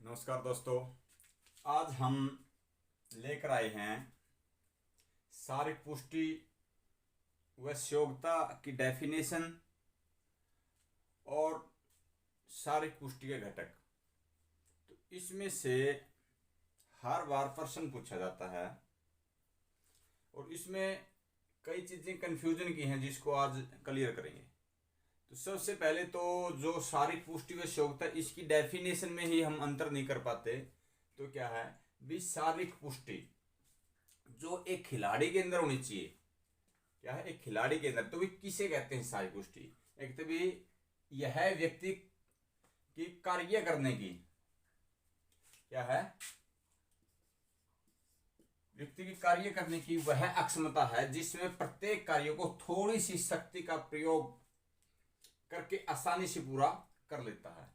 नमस्कार दोस्तों। आज हम लेकर आए हैं शारीरिक पुष्टि व योग्यता की डेफिनेशन और शारीरिक पुष्टि के घटक। तो इसमें से हर बार प्रश्न पूछा जाता है और इसमें कई चीज़ें कन्फ्यूजन की हैं जिसको आज क्लियर करेंगे। तो सबसे पहले तो जो शारीरिक पुष्टि व योग्यता, इसकी डेफिनेशन में ही हम अंतर नहीं कर पाते। तो क्या है भी शारीरिक पुष्टि जो एक खिलाड़ी के अंदर होनी चाहिए। क्या है एक खिलाड़ी के अंदर, तो भी किसे कहते हैं शारीरिक पुष्टि? एक तो भी यह व्यक्ति की कार्य करने की, क्या है व्यक्ति की कार्य करने की वह अक्षमता है जिसमें प्रत्येक कार्य को थोड़ी सी शक्ति का प्रयोग करके आसानी से पूरा कर लेता है।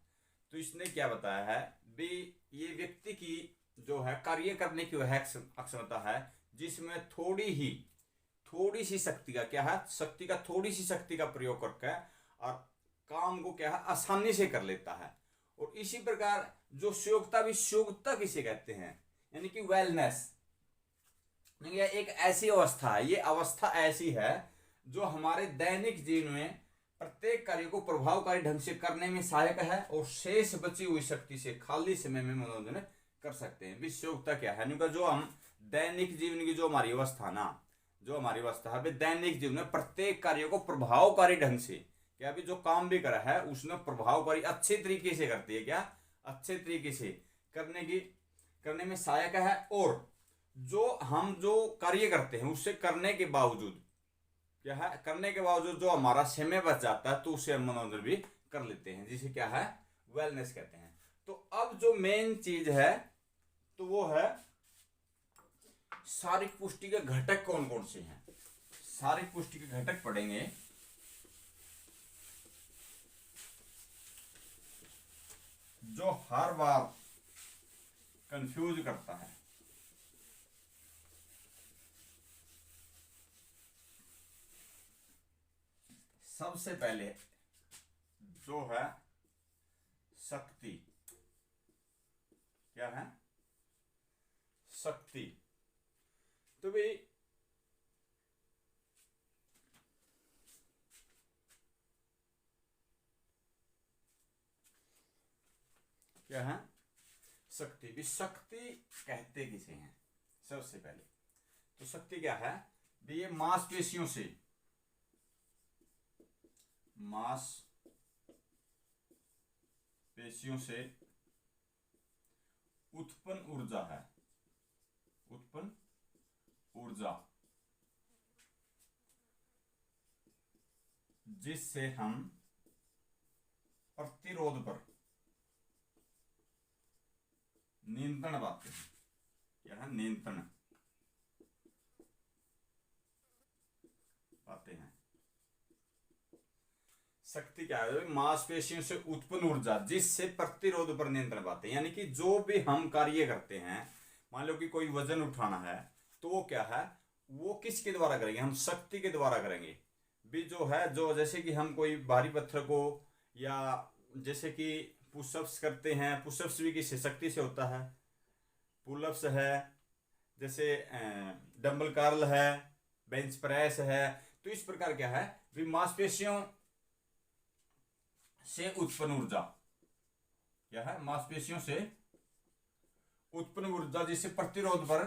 तो इसने क्या बताया है भी ये व्यक्ति की जो है कार्य करने की वह अक्षमता है जिसमें थोड़ी सी शक्ति का, क्या है शक्ति का, थोड़ी सी शक्ति का प्रयोग करके और काम को क्या है आसानी से कर लेता है। और इसी प्रकार जो योग्यता, भी योग्यता किसे कहते हैं? यानी कि वेलनेस, यह एक ऐसी अवस्था है, ये अवस्था ऐसी है जो हमारे दैनिक जीवन में प्रत्येक कार्य को प्रभावकारी ढंग से करने में सहायक है और शेष बची हुई शक्ति से खाली समय में मनोरंजन कर सकते हैं। विषयोक्ता क्या है? जो हम दैनिक जीवन की जो हमारी अवस्था है दैनिक जीवन में प्रत्येक कार्य को प्रभावकारी ढंग से, क्या भी जो काम भी करा है उसने प्रभावकारी अच्छे तरीके से करती है, क्या अच्छे तरीके से करने में सहायक है। और जो कार्य करते हैं उससे करने के बावजूद, क्या है करने के बावजूद जो हमारा समय बच जाता है तो उसे हम मनोरंजन भी कर लेते हैं, जिसे क्या है वेलनेस कहते हैं। तो अब जो मेन चीज है तो वो है शारीरिक पुष्टि के घटक कौन कौन से हैं। शारीरिक पुष्टि के घटक पढ़ेंगे। जो हर बार कंफ्यूज करता है, सबसे पहले जो है शक्ति। क्या है शक्ति? तो भी क्या है शक्ति? भी शक्ति कहते किसे हैं? सबसे पहले तो शक्ति क्या है भी ये मांसपेशियों से उत्पन्न ऊर्जा जिससे हम प्रतिरोध पर नियंत्रण पाते हैं। क्या है नियंत्रण पाते हैं। शक्ति क्या है? मांसपेशियों से उत्पन्न ऊर्जा जिससे प्रतिरोध पर नियंत्रण पाते हैं। यानी कि जो भी हम कार्य करते हैं, मान लो कि कोई वजन उठाना है तो वो क्या है, वो किसके द्वारा करेंगे? हम शक्ति के द्वारा करेंगे। भी जो है जो जैसे कि हम कोई भारी पत्थर को, या जैसे कि पुशअप्स करते हैं, पुशअप्स भी किससे? शक्ति से होता है। पुलअप्स है, जैसे डंबल कर्ल है, बेंच प्रेस है। तो इस प्रकार क्या है भी मांसपेशियों से उत्पन्न ऊर्जा, क्या है मांसपेशियों से उत्पन्न ऊर्जा जिससे प्रतिरोध पर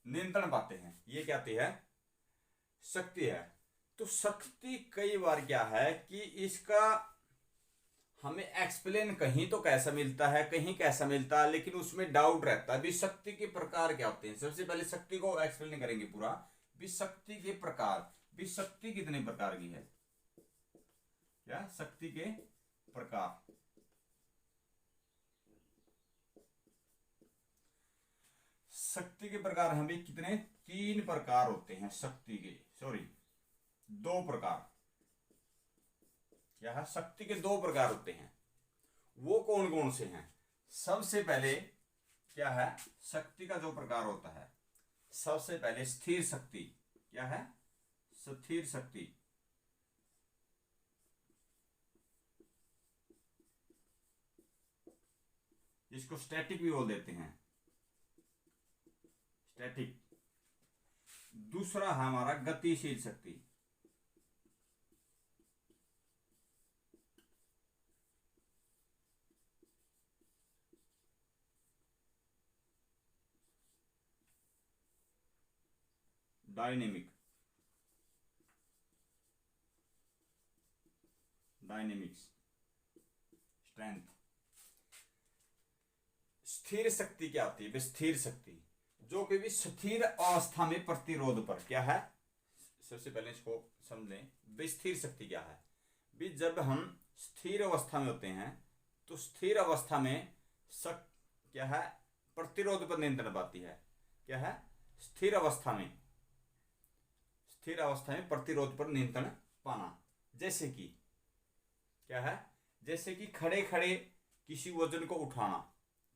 नियंत्रण पाते हैं, ये क्या है शक्ति है। तो शक्ति कई बार क्या है कि इसका हमें एक्सप्लेन कहीं तो कैसा मिलता है, कहीं कैसा मिलता है, लेकिन उसमें डाउट रहता है भी शक्ति के प्रकार क्या होते हैं। सबसे पहले शक्ति को एक्सप्लेन करेंगे पूरा भी शक्ति के प्रकार। भी शक्ति कितने प्रकार की है? क्या शक्ति के प्रकार? शक्ति के प्रकार हमें कितने? 3 प्रकार होते हैं शक्ति के, 2 प्रकार। क्या है शक्ति के 2 प्रकार होते हैं। वो कौन कौन से हैं? सबसे पहले क्या है शक्ति का जो प्रकार होता है, सबसे पहले स्थिर शक्ति। क्या है स्थिर शक्ति। जिसको स्टैटिक भी बोल देते हैं, स्टैटिक। दूसरा है हमारा गतिशील शक्ति। Dynamic, dynamics, strength. स्थिर शक्ति क्या होती है? स्थिर शक्ति जो कि भी स्थिर अवस्था में प्रतिरोध पर क्या है, सबसे पहले इसको समझ लें। स्थिर शक्ति क्या है? भी जब हम स्थिर अवस्था में होते हैं तो स्थिर अवस्था में क्या है, प्रतिरोध पर नियंत्रण पाती है। क्या है? स्थिर अवस्था में, स्थिर अवस्था में प्रतिरोध पर नियंत्रण पाना। जैसे कि क्या है, जैसे कि खड़े खड़े किसी वजन को उठाना,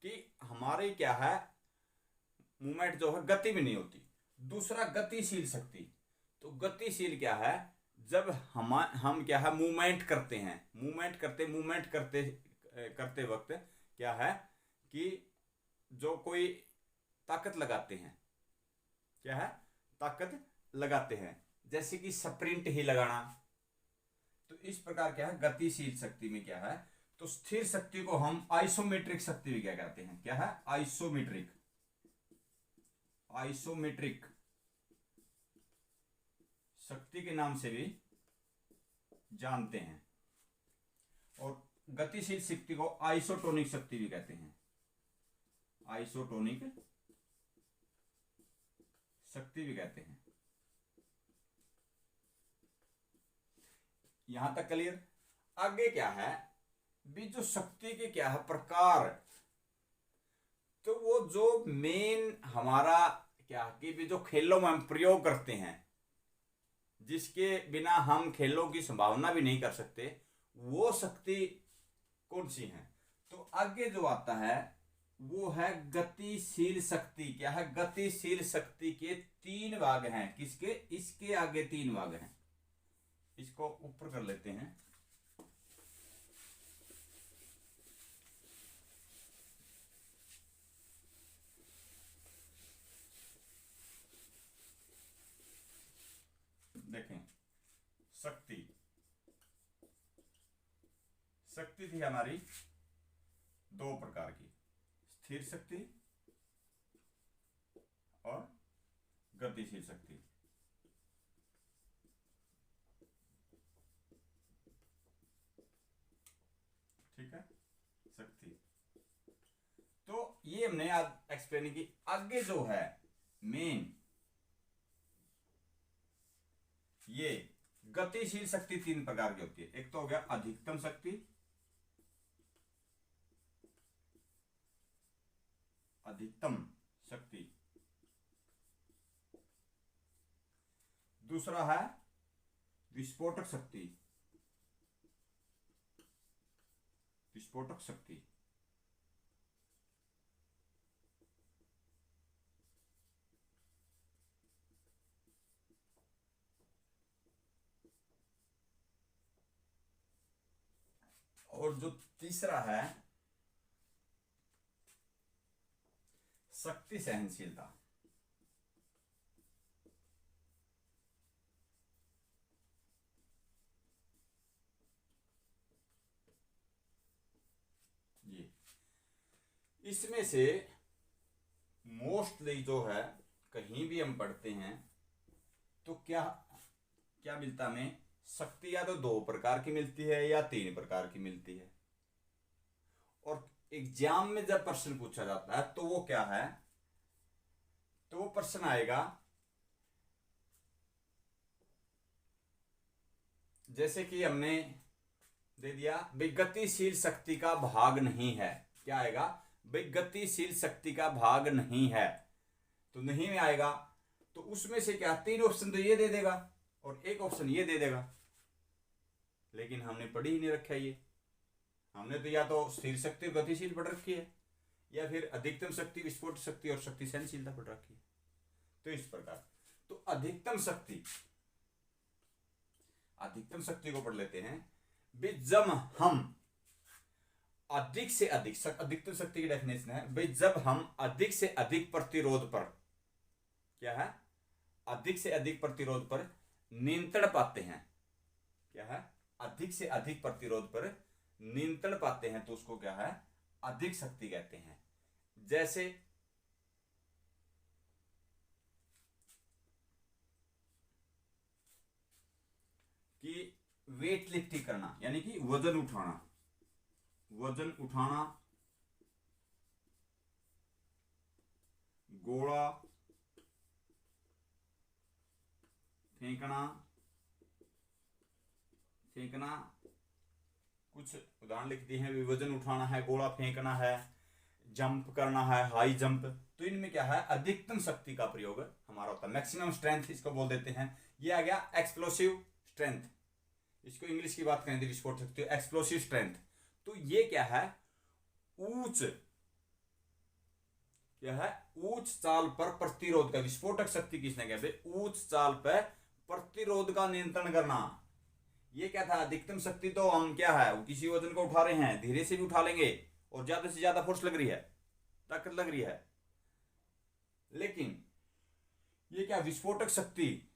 कि हमारे क्या है मूवमेंट जो है गति में नहीं होती। दूसरा गतिशील शक्ति। तो गतिशील क्या है? जब हम क्या है मूवमेंट करते हैं, मूवमेंट करते वक्त क्या है कि जो कोई ताकत लगाते हैं, क्या है, ताकत लगाते हैं, जैसे कि स्प्रिंट ही लगाना। तो इस प्रकार क्या है गतिशील शक्ति में क्या है, तो स्थिर शक्ति को हम आइसोमेट्रिक शक्ति भी क्या कहते हैं? क्या है? आइसोमेट्रिक, आइसोमेट्रिक शक्ति के नाम से भी जानते हैं। और गतिशील शक्ति को आइसोटोनिक शक्ति भी कहते हैं, आइसोटोनिक शक्ति भी कहते हैं। यहां तक क्लियर? आगे क्या है भी जो शक्ति के क्या है प्रकार, तो वो जो मेन हमारा क्या कि भी जो खेलों में हम प्रयोग करते हैं, जिसके बिना हम खेलों की संभावना भी नहीं कर सकते, वो शक्ति कौन सी है? तो आगे जो आता है वो है गतिशील शक्ति। क्या है? गतिशील शक्ति के 3 भाग हैं। किसके? इसके आगे 3 भाग हैं। इसको ऊपर कर लेते हैं। देखें, शक्ति, शक्ति थी हमारी 2 प्रकार की, स्थिर शक्ति और गतिशील शक्ति। ठीक है, शक्ति। तो ये हमने आज एक्सप्लेन की। आगे जो है मेन, ये गतिशील शक्ति 3 प्रकार की होती है। एक तो हो गया अधिकतम शक्ति, अधिकतम शक्ति। दूसरा है विस्फोटक शक्ति, विस्फोटक शक्ति। और जो तीसरा है शक्ति सहनशीलता। ये इसमें से मोस्टली जो है कहीं भी हम पढ़ते हैं तो क्या क्या मिलता हमें? शक्ति या तो 2 प्रकार की मिलती है या 3 प्रकार की मिलती है। और एग्जाम में जब प्रश्न पूछा जाता है तो वो क्या है, तो वो प्रश्न आएगा जैसे कि हमने दे दिया भाई गतिशील शक्ति का भाग नहीं है। क्या आएगा भाई? गतिशील शक्ति का भाग नहीं है, तो नहीं में आएगा। तो उसमें से क्या 3 ऑप्शन तो ये दे देगा और 1 ऑप्शन ये दे देगा। लेकिन हमने पढ़ी ही नहीं रखा ये। हमने तो या तो स्थिर शक्ति गतिशील पढ़ रखी है, या फिर अधिकतम शक्ति, विस्फोट शक्ति और शक्ति सहनशीलता पढ़ रखी है। तो इस प्रकार तो अधिकतम शक्ति, अधिकतम शक्ति को पढ़ लेते हैं। जब हम अधिक से अधिक, अधिकतम शक्ति की डेफिनेशन है भाई, जब हम अधिक से अधिक प्रतिरोध पर, क्या है, अधिक से अधिक प्रतिरोध पर नियंत्रण पाते हैं, क्या है, अधिक से अधिक प्रतिरोध पर नियंत्रण पाते हैं, तो उसको क्या है, अधिक शक्ति कहते हैं। जैसे कि वेट लिफ्टिंग करना, यानी कि वजन उठाना, वजन उठाना, गोला फेंकना, फेंकना, कुछ उदाहरण लिख दिए हैं, वजन उठाना है, गोला फेंकना है, जंप करना है, हाई जंप, तो इनमें क्या है, अधिकतम शक्ति का प्रयोग हमारा होता है, मैक्सिमम स्ट्रेंथ इसको बोल देते हैं। ये आ गया एक्सप्लोसिव स्ट्रेंथ, इसको इंग्लिश की बात करें तो विस्फोट शक्ति, एक्सप्लोसिव स्ट्रेंथ। तो ये क्या है, उच्च, क्या है, उच्च चाल पर प्रतिरोध का, विस्फोटक शक्ति किसने कहते, उच्च चाल पर प्रतिरोध का नियंत्रण करना। ये क्या था, अधिकतम शक्ति तो हम क्या है, किसी वजन को उठा रहे हैं, धीरे से भी उठा लेंगे और ज्यादा से ज्यादा फोर्स लग रही है, ताकत लग रही है, लेकिन ये क्या, विस्फोटक शक्ति,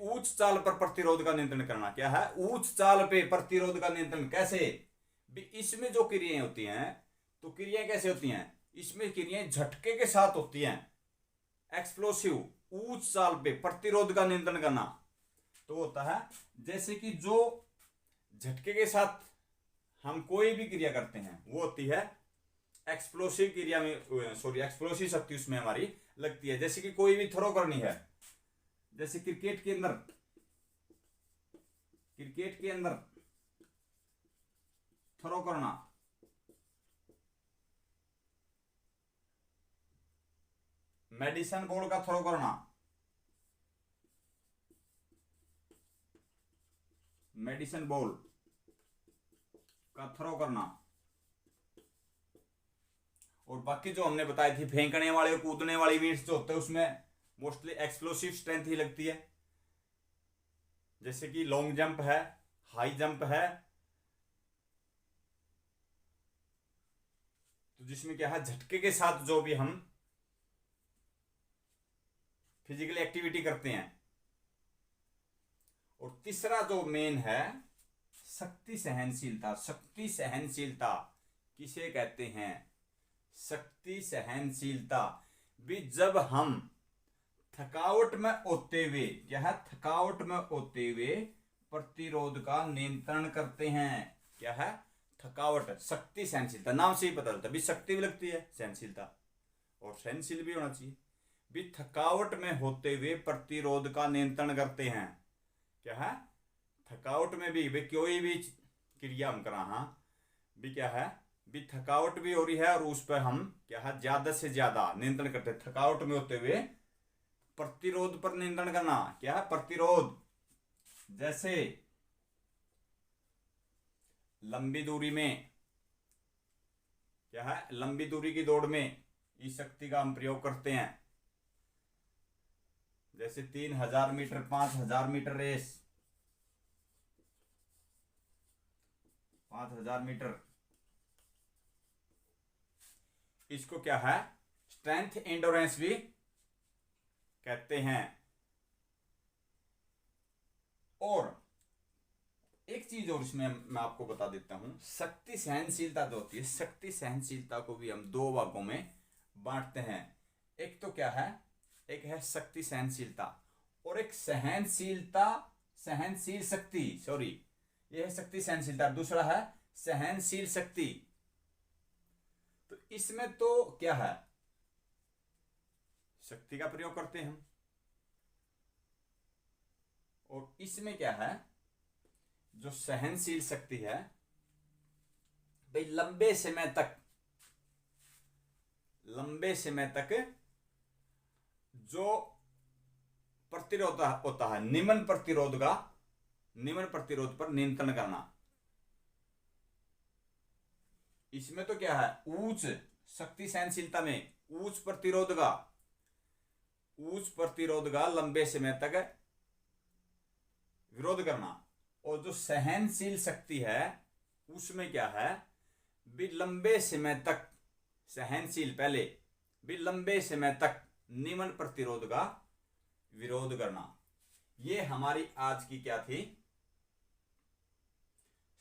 उच्च चाल पर प्रतिरोध का नियंत्रण करना, क्या है, उच्च चाल पे प्रतिरोध का नियंत्रण कैसे, इसमें जो क्रियाएं होती हैं, तो क्रियाएं कैसे होती हैं, इसमें क्रियाएं झटके के साथ होती हैं। एक्सप्लोसिव, उच्च चाल पे प्रतिरोध का नियंत्रण करना, तो होता है जैसे कि जो झटके के साथ हम कोई भी क्रिया करते हैं, वो होती है एक्सप्लोसिव क्रिया में, सॉरी एक्सप्लोसिव शक्ति उसमें हमारी लगती है। जैसे कि कोई भी थ्रो करनी है, जैसे क्रिकेट के अंदर, क्रिकेट के अंदर थ्रो करना, मेडिसिन बॉल का थ्रो करना, मेडिसिन बॉल का थ्रो करना, और बाकी जो हमने बताई थी फेंकने वाले और कूदने वाली वीड्स जो होते हैं, उसमें मोस्टली एक्सप्लोसिव स्ट्रेंथ ही लगती है। जैसे कि लॉन्ग जंप है, हाई जंप है, तो जिसमें क्या है, झटके के साथ जो भी हम फिजिकल एक्टिविटी करते हैं। और तीसरा जो मेन है, शक्ति सहनशीलता। शक्ति सहनशीलता किसे कहते हैं, शक्ति सहनशीलता भी जब हम थकावट में होते हुए, क्या है, थकावट में होते हुए प्रतिरोध का नियंत्रण करते हैं, क्या है, थकावट, शक्ति सहनशीलता, नाम से ही पता चलता है, भी शक्ति भी लगती है, सहनशीलता, और सहनशील भी होना चाहिए, भी थकावट में होते हुए प्रतिरोध का नियंत्रण करते हैं, क्या है, थकावट में भी कोई भी क्रिया हम करा, हाँ भी क्या है, भी थकावट भी हो रही है और उस पर हम क्या है, ज्यादा से ज्यादा नियंत्रण करते हैं, थकावट में होते हुए प्रतिरोध पर नियंत्रण करना, क्या है, प्रतिरोध। जैसे लंबी दूरी में, क्या है, लंबी दूरी की दौड़ में इस शक्ति का हम प्रयोग करते हैं, जैसे 3000 मीटर, 5000 मीटर रेस, 5000 मीटर, इसको क्या है, स्ट्रेंथ एंडोरेंस भी कहते हैं। और एक चीज और इसमें मैं आपको बता देता हूं, शक्ति सहनशीलता जो होती है, शक्ति सहनशीलता को भी हम दो भागों में बांटते हैं। एक तो क्या है, एक है शक्ति सहनशीलता, और एक सहनशीलता, सहनशील शक्ति, सॉरी यह है शक्ति सहनशीलता, दूसरा है सहनशील शक्ति। तो इसमें तो क्या है, शक्ति का प्रयोग करते हैं हम, और इसमें क्या है, जो सहनशील शक्ति है भाई, लंबे समय तक जो प्रतिरोध होता है, निम्न प्रतिरोध पर नियंत्रण करना। इसमें तो क्या है, उच्च शक्ति सहनशीलता में उच्च प्रतिरोध का लंबे समय तक विरोध करना, और जो सहनशील शक्ति है उसमें क्या है, भी लंबे समय तक सहनशील, पहले भी लंबे समय तक निम्न प्रतिरोध का विरोध करना। ये हमारी आज की क्या थी,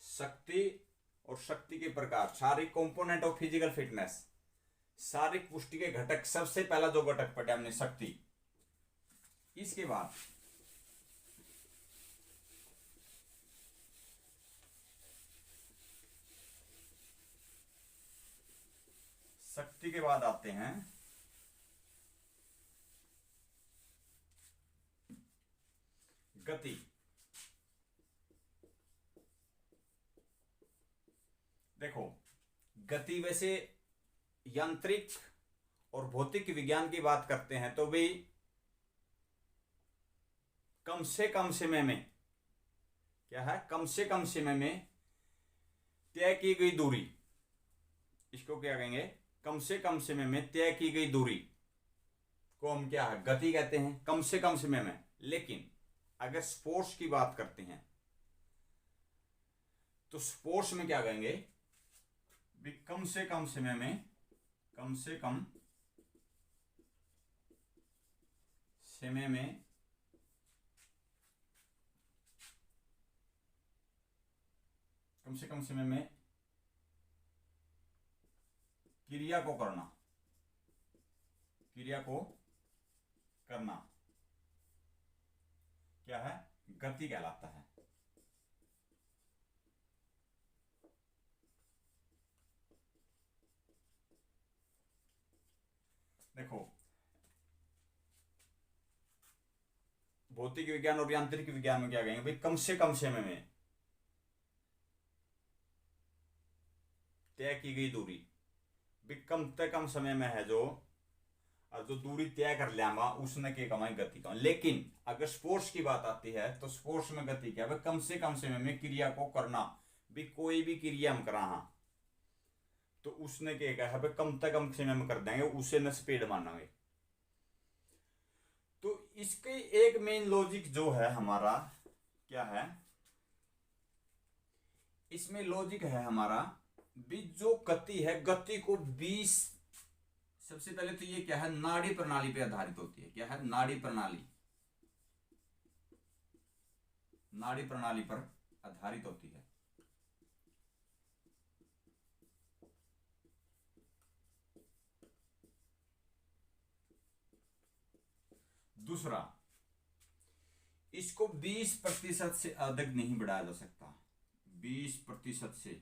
शक्ति और शक्ति के प्रकार, शारीरिक कंपोनेंट ऑफ फिजिकल फिटनेस, शारीरिक पुष्टि के घटक। सबसे पहला जो घटक पढ़ा हमने शक्ति। इसके बाद शक्ति के बाद आते हैं गति। देखो, गति वैसे यांत्रिक और भौतिक विज्ञान की बात करते हैं तो भी कम से कम समय में, क्या है, कम से कम समय में तय की गई दूरी, इसको क्या कहेंगे, कम से कम समय में तय की गई दूरी को हम क्या है, गति कहते हैं, कम से कम समय में। लेकिन अगर स्पोर्ट्स की बात करते हैं तो स्पोर्ट्स में क्या कहेंगे, भी कम से कम समय में, कम से कम समय में कम से कम समय में क्रिया को करना, क्रिया को करना क्या है, गति कहलाता है। देखो, भौतिक विज्ञान और यांत्रिक विज्ञान में क्या कहेंगे, भाई कम से कम समय में तय की गई दूरी, भी कम से कम समय में है जो, और जो दूरी तय कर लिया उसने क्या कमाई, गति का। लेकिन अगर स्पोर्ट्स की बात आती है तो स्पोर्ट्स में गति क्या है, कम से कम समय में क्रिया को करना। भी कोई भी क्रिया हम करा हाँ तो उसने क्या कहा है, कम से कम समय में कर देंगे, उसे न स्पीड मानेंगे। तो इसके एक मेन लॉजिक जो है हमारा क्या है, इसमें लॉजिक है हमारा भी जो गति है, गति को 20, सबसे पहले तो ये क्या है, नाड़ी प्रणाली पे आधारित होती है। क्या है, नाड़ी प्रणाली, नाड़ी प्रणाली पर आधारित होती है। दूसरा, इसको 20% से अधिक नहीं बढ़ाया जा सकता, 20% से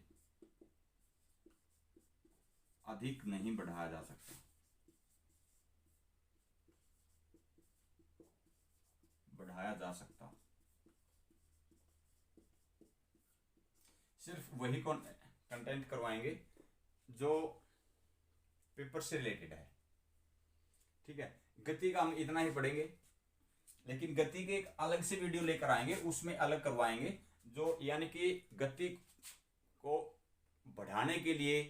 अधिक नहीं बढ़ाया जा सकता, बढ़ाया जा सकता। सिर्फ वही कंटेंट करवाएंगे जो पेपर से रिलेटेड है। ठीक है, गति का हम इतना ही पढ़ेंगे, लेकिन गति के एक अलग से वीडियो लेकर आएंगे, उसमें अलग करवाएंगे जो, यानी कि गति को बढ़ाने के लिए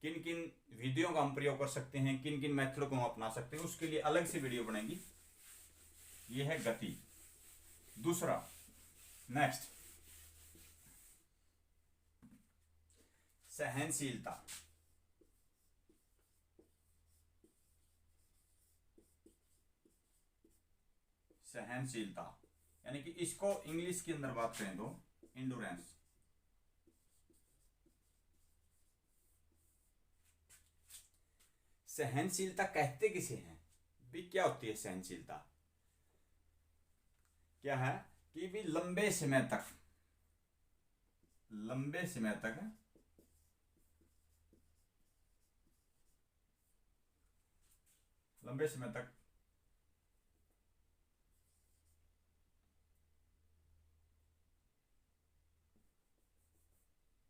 किन किन विधियों का हम प्रयोग कर सकते हैं, किन किन मेथड को हम अपना सकते हैं, उसके लिए अलग से वीडियो बनेगी। ये है गति। दूसरा, नेक्स्ट, सहनशीलता। सहनशीलता यानी कि इसको इंग्लिश के अंदर बात करें तो इंडोरेंस। सहनशीलता कहते किसे हैं, भी क्या होती है सहनशीलता, क्या है कि भी लंबे समय तक, लंबे समय तक लंबे समय तक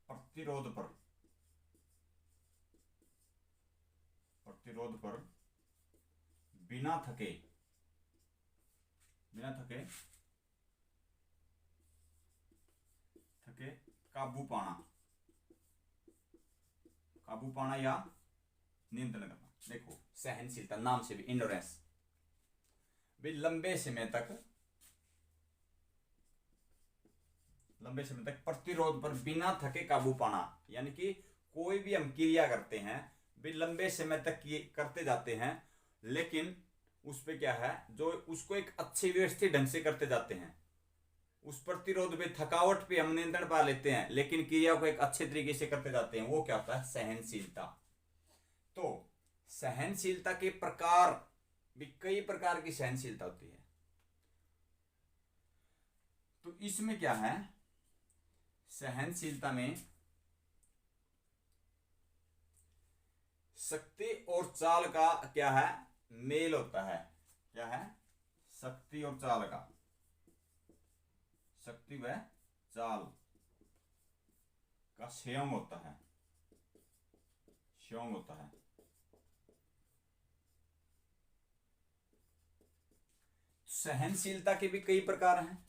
प्रतिरोध पर, प्रतिरोध पर बिना थके, बिना थके थके काबू पाना, काबू पाना या नियंत्रण करना। देखो, सहनशीलता नाम से भी इंडोरेंस, भी लंबे समय तक, लंबे समय तक प्रतिरोध पर बिना थके काबू पाना, यानी कि कोई भी हम क्रिया करते हैं भी लंबे समय तक करते जाते हैं, लेकिन उस पे क्या है, जो उसको एक अच्छे व्यवस्थित ढंग से करते जाते हैं, उस प्रतिरोध पे, थकावट पे हम नियंत्रण पा लेते हैं, लेकिन क्रिया को एक अच्छे तरीके से करते जाते हैं, वो क्या होता है, सहनशीलता। तो सहनशीलता के प्रकार भी, कई प्रकार की सहनशीलता होती है। तो इसमें क्या है, सहनशीलता में शक्ति और चाल का क्या है, मेल होता है। क्या है, शक्ति और चाल का, शक्ति व चाल का संयोग होता है, संयोग होता है। सहनशीलता के भी कई प्रकार हैं।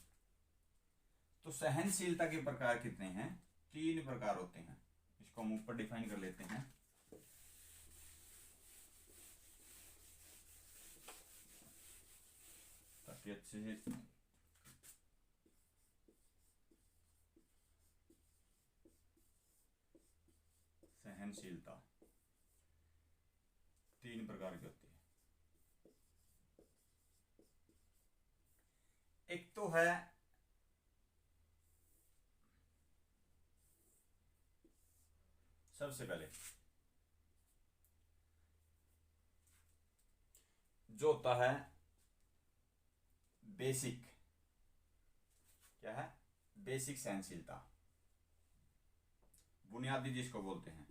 तो सहनशीलता के प्रकार कितने हैं, 3 प्रकार होते हैं। इसको हम ऊपर डिफाइन कर लेते हैं। ताकि अच्छे से सहनशीलता 3 प्रकार की होती है। एक तो है सबसे पहले जो होता है बेसिक, क्या है, बेसिक सहनशीलता, बुनियादी जिसको बोलते हैं,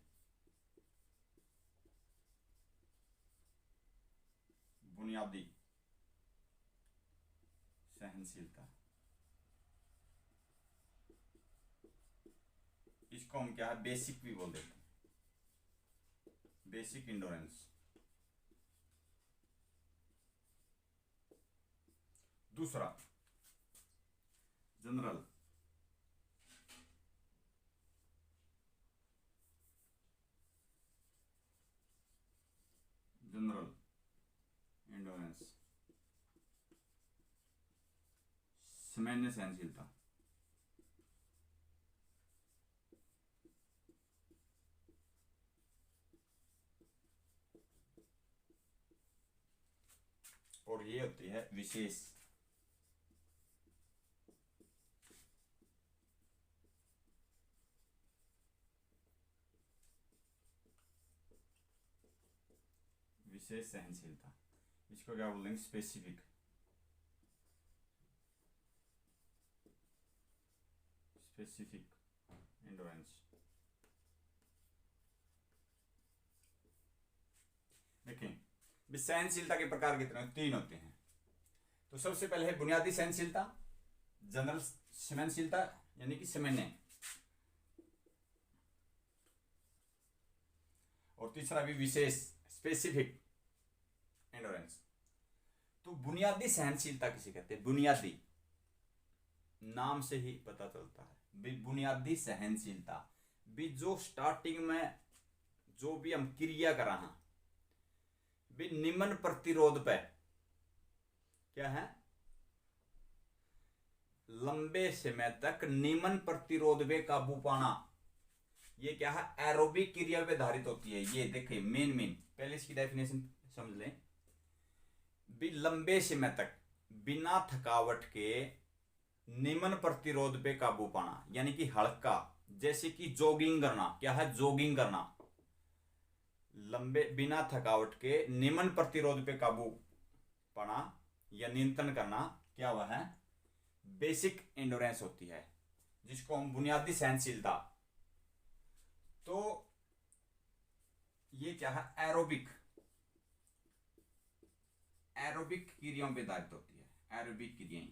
बुनियादी सहनशीलता। इसको हम क्या है, बेसिक भी बोल देते हैं, बेसिक इंडोरेंस। दूसरा जनरल, जनरल इंडोरेंस, सामान्य सहनशीलता। और ये होती है विशेष, विशेष सहनशीलता। इसको क्या बोलेंगे, स्पेसिफिक, स्पेसिफिक एंडोरेंस। देखें सहनशीलता के प्रकार कितने, 3 होते हैं। तो सबसे पहले है बुनियादी सहनशीलता, जनरल सहनशीलता यानी कि सामान्य, और तीसरा भी विशेष, स्पेसिफिक एंडोरेंस। तो बुनियादी सहनशीलता किसे कहते हैं, बुनियादी नाम से ही पता चलता है, बुनियादी सहनशीलता भी जो स्टार्टिंग में जो भी हम क्रिया कर रहे हैं, भी निम्न प्रतिरोध पे क्या है, लंबे समय तक निम्न प्रतिरोध पे काबू पाना, ये क्या है, एरोबिक क्रिया पे आधारित होती है। ये देखिए मेन पहले इसकी डेफिनेशन समझ लें। भी लंबे समय तक बिना थकावट के निम्न प्रतिरोध पे काबू पाना, यानी कि हल्का, जैसे कि जॉगिंग करना, क्या है, जॉगिंग करना, लंबे बिना थकावट के निम्न प्रतिरोध पे काबू पाना या नियंत्रण करना, क्या वह है, बेसिक एंडोरेंस होती है, जिसको हम बुनियादी सहनशीलता। तो ये क्या है, एरोबिक, एरोबिक क्रियाओं पे आधारित होती है, एरोबिक क्रियाएं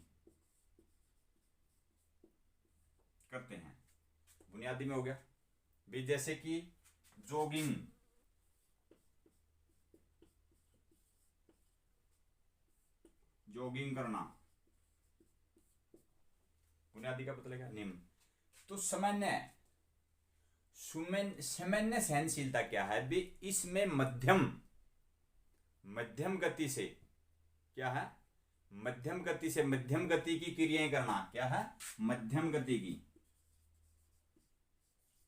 करते हैं। बुनियादी में हो गया भी, जैसे कि जॉगिंग, जॉगिंग करना, बुनियादी का मतलब क्या, निम्न। तो सामान्य सामान्य सहनशीलता क्या है भी, इसमें मध्यम गति से, क्या है, मध्यम गति से मध्यम गति की क्रियाएं करना, क्या है, मध्यम गति की,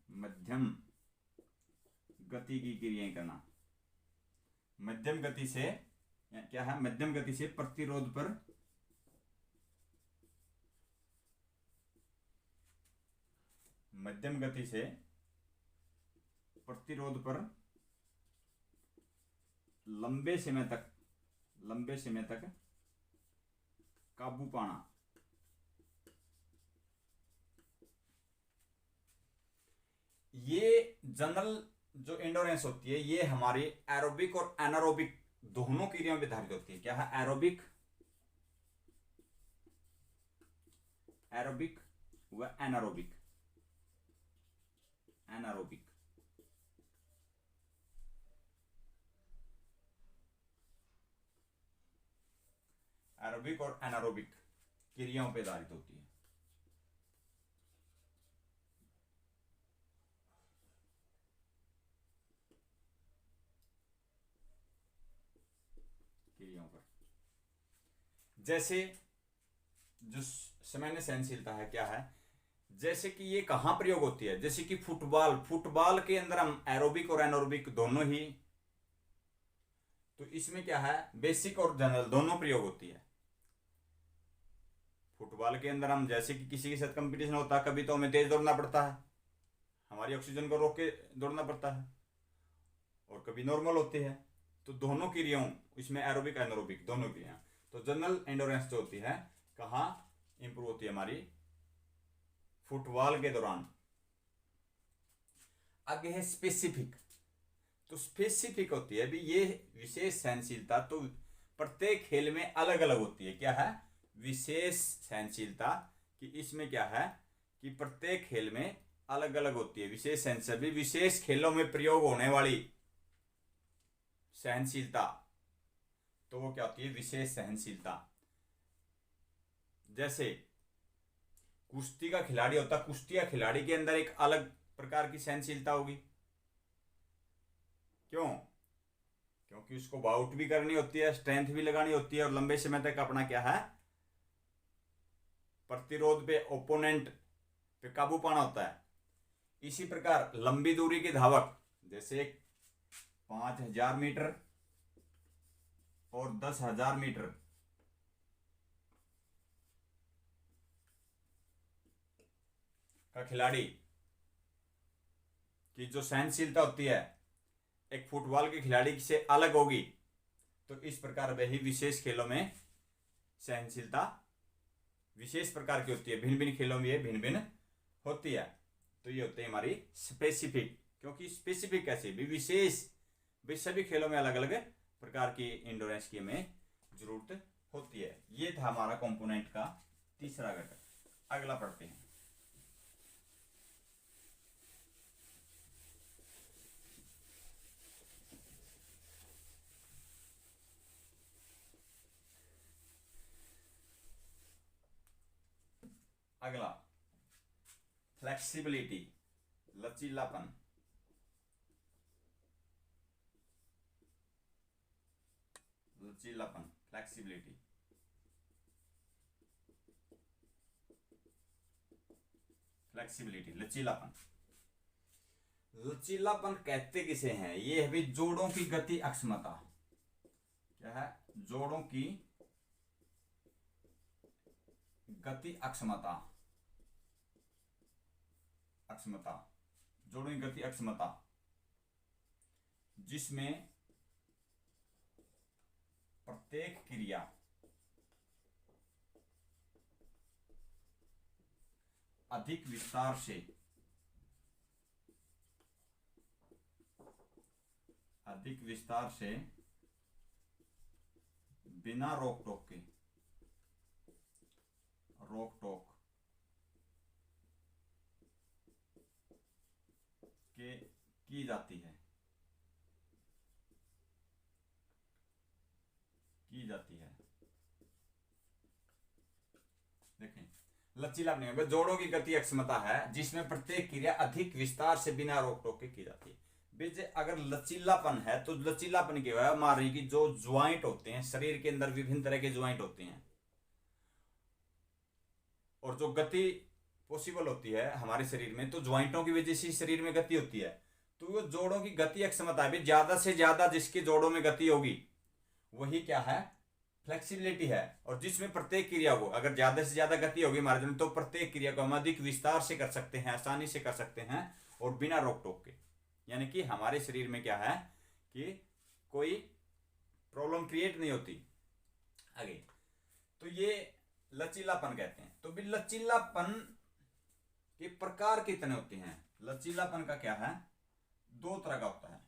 मध्यम गति की क्रियाएं करना। मध्यम गति से क्या है, मध्यम गति से प्रतिरोध पर मध्यम गति से प्रतिरोध पर लंबे समय तक काबू पाना। ये जनरल जो एंडोरेंस होती है ये हमारी एरोबिक और एनारोबिक दोनों क्रियाओं पर आधारित होती है। क्या है, एरोबिक व एनारोबिक। एरोबिक और एनारोबिक क्रियाओं पर आधारित होती है। क्रियाओं पर जैसे जो सामान्य सहनशीलता है क्या है, जैसे कि ये कहां प्रयोग होती है, जैसे कि फुटबॉल के अंदर हम एरोबिक और एनारोबिक दोनों ही, तो इसमें क्या है, बेसिक और जनरल दोनों प्रयोग होती है। फुटबॉल के अंदर हम जैसे कि किसी के साथ कंपटीशन होता है, कभी तो हमें तेज दौड़ना पड़ता है, हमारी ऑक्सीजन को रोक के दौड़ना पड़ता है, और कभी नॉर्मल होती है। तो दोनों क्रियाओं इसमें एरोबिक एनारोबिक दोनों क्रियाएं। तो जनरल एंडोरेंस जो होती है कहाँ इंप्रूव होती है, हमारी फुटबॉल के दौरान। आगे है स्पेसिफिक। तो स्पेसिफिक होती है भी ये विशेष सहनशीलता तो प्रत्येक खेल में अलग अलग होती है। क्या है, विशेष सहनशीलता कि इसमें क्या है कि प्रत्येक खेल में अलग अलग होती है। विशेष सहनशीलता भी विशेष खेलों में प्रयोग होने वाली सहनशीलता, तो वो क्या होती है, विशेष सहनशीलता। जैसे कुश्ती का खिलाड़ी होता, कुश्ती का खिलाड़ी के अंदर एक अलग प्रकार की सहनशीलता होगी। क्यों, क्योंकि उसको बाउट भी करनी होती है, स्ट्रेंथ भी लगानी होती है, और लंबे समय तक अपना क्या है, प्रतिरोध पे, ओपोनेंट पे काबू पाना होता है। इसी प्रकार लंबी दूरी के धावक जैसे 5000 मीटर और 10,000 मीटर का खिलाड़ी की जो सहनशीलता होती है एक फुटबॉल के खिलाड़ी से अलग होगी। तो इस प्रकार वही विशेष खेलों में सहनशीलता विशेष प्रकार की होती है, भिन्न भिन्न खेलों में ये भिन्न भिन्न होती है। तो ये होते हैं हमारी स्पेसिफिक। क्योंकि स्पेसिफिक कैसे भी विशेष, भी सभी खेलों में अलग अलग प्रकार की एंडोरेंस की हमें जरूरत होती है। ये था हमारा कंपोनेंट का तीसरा घटक। अगला पढ़ते हैं। अगला फ्लेक्सिबिलिटी, लचीलापन। लचीलापन, फ्लेक्सिबिलिटी। फ्लेक्सिबिलिटी, लचीलापन। लचीलापन कहते किसे हैं, ये है भी जोड़ों की गति अक्षमता। क्या है, जोड़ों की गति अक्षमता। जोड़ों की गति अक्षमता जिसमें प्रत्येक क्रिया अधिक विस्तार से बिना रोक टोक के की जाती है। देखें, लचीलापन जोड़ों की गति अक्षमता है जिसमें प्रत्येक क्रिया अधिक विस्तार से बिना रोक टोक के की जाती है। अगर लचीलापन है तो लचीलापन क्या है, हमारे की जो ज्वाइंट होते हैं शरीर के अंदर, विभिन्न तरह के ज्वाइंट होते हैं, और जो गति पॉसिबल होती है हमारे शरीर में, तो ज्वाइंटों की वजह से शरीर में गति होती है। तो वो जोड़ों की गति अक्षमता है, ज्यादा से ज्यादा जिसके जोड़ों में गति होगी वही क्या है, फ्लेक्सिबिलिटी है। और जिसमें प्रत्येक क्रिया को अगर ज्यादा से ज्यादा गति होगी मार्जिन में, तो प्रत्येक क्रिया को हम अधिक विस्तार से कर सकते हैं, आसानी से कर सकते हैं और बिना रोक टोक के। यानी कि हमारे शरीर में क्या है कि कोई प्रॉब्लम क्रिएट नहीं होती। आगे तो ये लचीलापन कहते हैं। तो भी लचीलापन के प्रकार कितने होते हैं? लचीलापन का क्या है, दो तरह का होता है।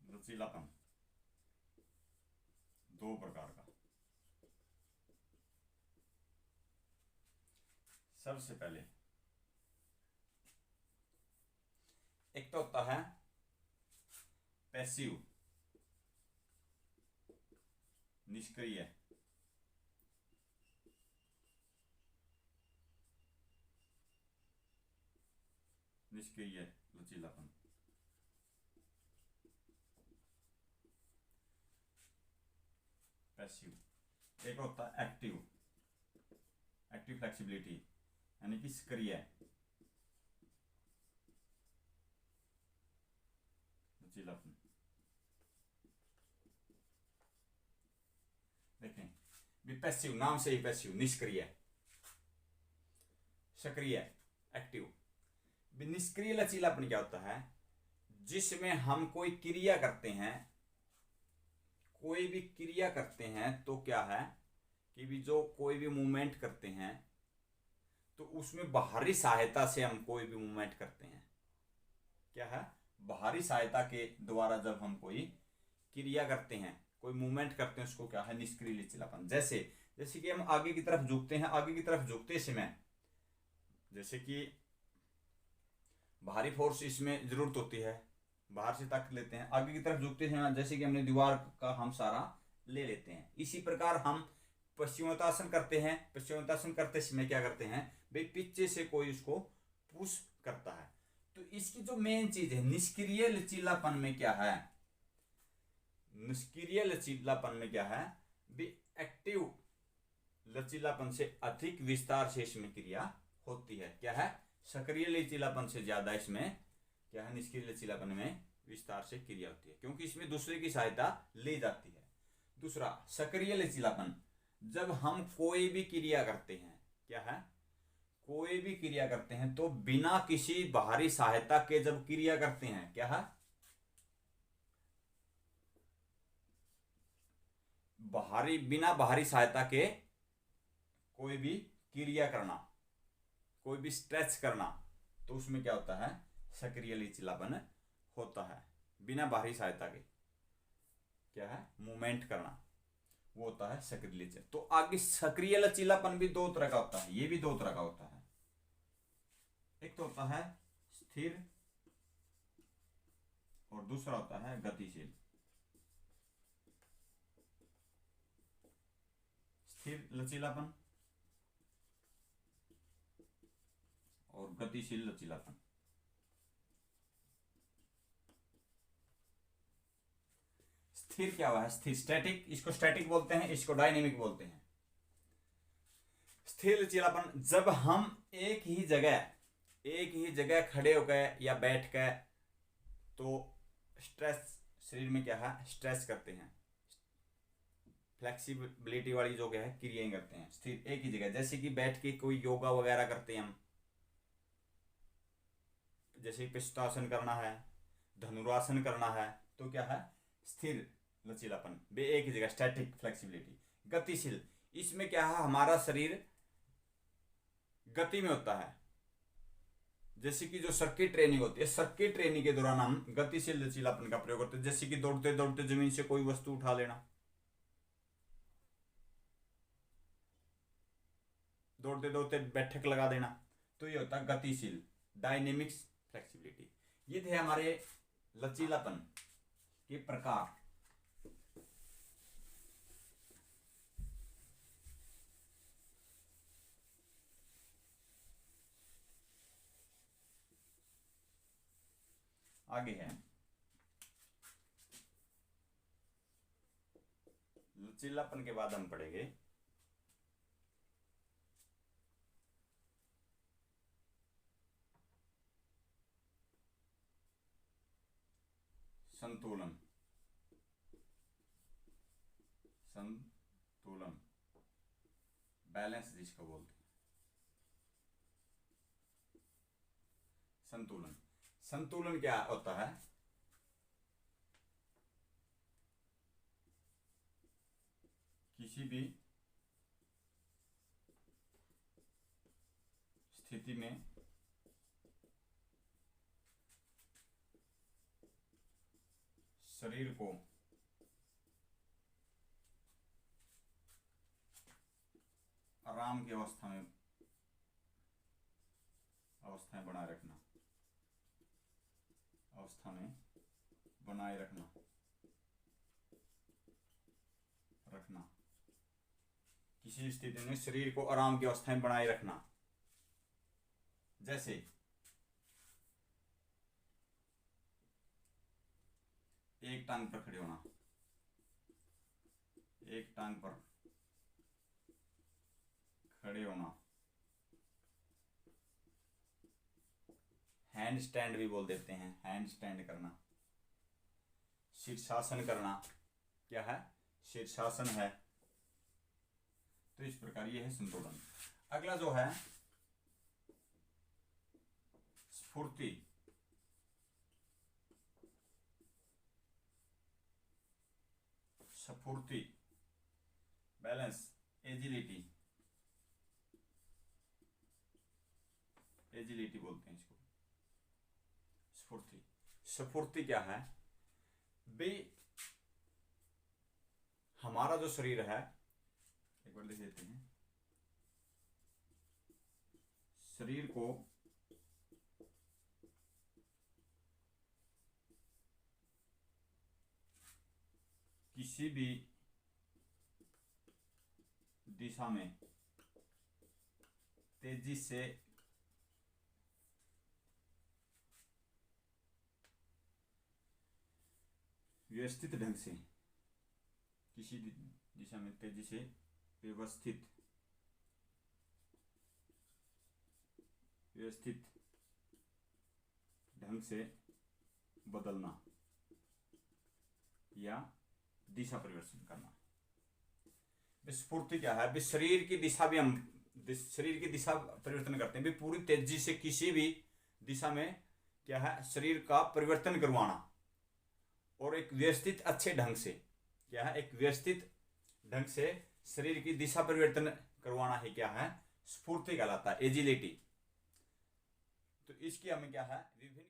लचीलापन दो प्रकार का। सबसे पहले एक तो होता है पैसिव, निष्क्रिय। निष्क्रिय लचीलापन। पैसिव। एक होता है एक्टिव, एक्टिव फ्लेक्सिबिलिटी यानी कि सक्रिय लचीलापन। देखें भी पैसिव, नाम से ही पैसिव, निष्क्रिय। सक्रिय एक्टिव। निष्क्रिय लचीलापन क्या होता है, जिसमें हम कोई क्रिया करते हैं, कोई भी क्रिया करते हैं तो क्या है कि भी जो कोई भी मूवमेंट करते हैं तो उसमें बाहरी सहायता से हम कोई भी मूवमेंट करते हैं, क्या है, बाहरी सहायता के द्वारा जब हम कोई क्रिया करते हैं, कोई मूवमेंट करते हैं, उसको क्या है, निष्क्रिय लचीलापन। जैसे जैसे कि हम आगे की तरफ झुकते हैं, आगे की तरफ झुकते समय जैसे कि बाहरी फोर्स इसमें जरूरत होती है, बाहर से ताकत लेते हैं, आगे की तरफ झुकते हैं जैसे कि हमने दीवार का हम सहारा ले लेते हैं। इसी प्रकार हम पश्चिमोत्तासन करते हैं, पश्चिमोत्तासन करते समय क्या करते हैं भाई, पीछे से कोई उसको पुश करता है। तो इसकी जो मेन चीज है निष्क्रिय लचीलापन में क्या है, निष्क्रिय लचीलापन में क्या है भी, एक्टिव लचीलापन से अधिक विस्तार से इसमें क्रिया होती है, क्या है, सक्रिय लचीलापन से ज्यादा इसमें क्या है, निष्क्रिय लचीलापन में विस्तार से क्रिया होती है, क्योंकि इसमें दूसरे की सहायता ली जाती है। दूसरा सक्रिय लचीलापन, जब हम कोई भी क्रिया करते हैं, क्या है, कोई भी क्रिया करते हैं तो बिना किसी बाहरी सहायता के जब क्रिया करते हैं, क्या है, बिना बाहरी सहायता के कोई भी क्रिया करना, कोई भी स्ट्रेच करना, तो उसमें क्या होता है, सक्रिय लचीलापन होता है। बिना बाहरी सहायता के क्या है, मूवमेंट करना, वो होता है सक्रिय लचीलापन। तो आगे सक्रिय लचीलापन भी दो तरह का होता है, ये भी दो तरह का होता है। एक तो होता है स्थिर और दूसरा होता है गतिशील। स्थिर लचीलापन और गतिशील लचीलापन। स्थिर क्या हुआ है, स्थिर स्टैटिक, इसको स्टैटिक बोलते हैं, इसको डायनेमिक बोलते हैं। स्थिर लचीलापन, जब हम एक ही जगह खड़े होकर या बैठ कर तो स्ट्रेस, शरीर में क्या है, स्ट्रेस करते हैं, फ्लेक्सिबिलिटी वाली जो क्या है क्रियाएं करते हैं स्थिर एक ही जगह। जैसे कि बैठ के कोई योगा वगैरह करते हैं हम, जैसे पिष्टासन करना है, धनुरासन करना है, तो क्या है, स्थिर लचीलापन, वे एक ही जगह, स्टैटिक फ्लेक्सिबिलिटी। गतिशील, इसमें क्या है, हमारा शरीर गति में होता है, जैसे कि जो सर्किट ट्रेनिंग होती है, सर्किट ट्रेनिंग के दौरान हम गतिशील लचीलापन का प्रयोग करते हैं। जैसे कि दौड़ते दौड़ते जमीन से कोई वस्तु उठा लेना, दौड़ते दौड़ते बैठक लगा देना, तो ये होता है गतिशील, डायनेमिक्स फ्लेक्सिबिलिटी। ये थे हमारे लचीलापन के प्रकार। आगे है लचीलापन के बाद हम पढ़ेंगे संतुलन। संतुलन, बैलेंस जिसको बोलते हैं। संतुलन, संतुलन क्या होता है? किसी भी स्थिति में शरीर को आराम की अवस्थाएं बनाए रखना, अवस्था में बनाए रखना किसी स्थिति में शरीर को आराम की अवस्थाएं बनाए रखना। जैसे एक टांग पर खड़े होना, एक टांग पर खड़े होना, हैंड स्टैंड भी बोल देते हैं, हैंड स्टैंड करना, शीर्षासन करना। क्या है? शीर्षासन है। तो इस प्रकार ये है संतुलन। अगला जो है स्फूर्ति। स्फूर्ति, बैलेंस, एजिलिटी, एजिलिटी बोलते हैं इसको। स्फूर्ति, स्फूर्ति क्या है भाई? हमारा जो शरीर है, एक बार देख लेते हैं, शरीर को किसी भी दिशा में तेजी से व्यवस्थित ढंग से, किसी दिशा में तेजी से व्यवस्थित ढंग से बदलना या दिशा परिवर्तन करना। स्फूर्ति क्या है? शरीर की दिशा भी हम शरीर की दिशा परिवर्तन करते हैं। पूरी तेजी से किसी भी दिशा में क्या है? शरीर का परिवर्तन करवाना, और एक व्यवस्थित अच्छे ढंग से, क्या है? एक व्यवस्थित ढंग से शरीर की दिशा परिवर्तन करवाना ही क्या है? स्फूर्ति कहलाता है, एजिलिटी। तो इसकी हमें क्या है? विभिन्न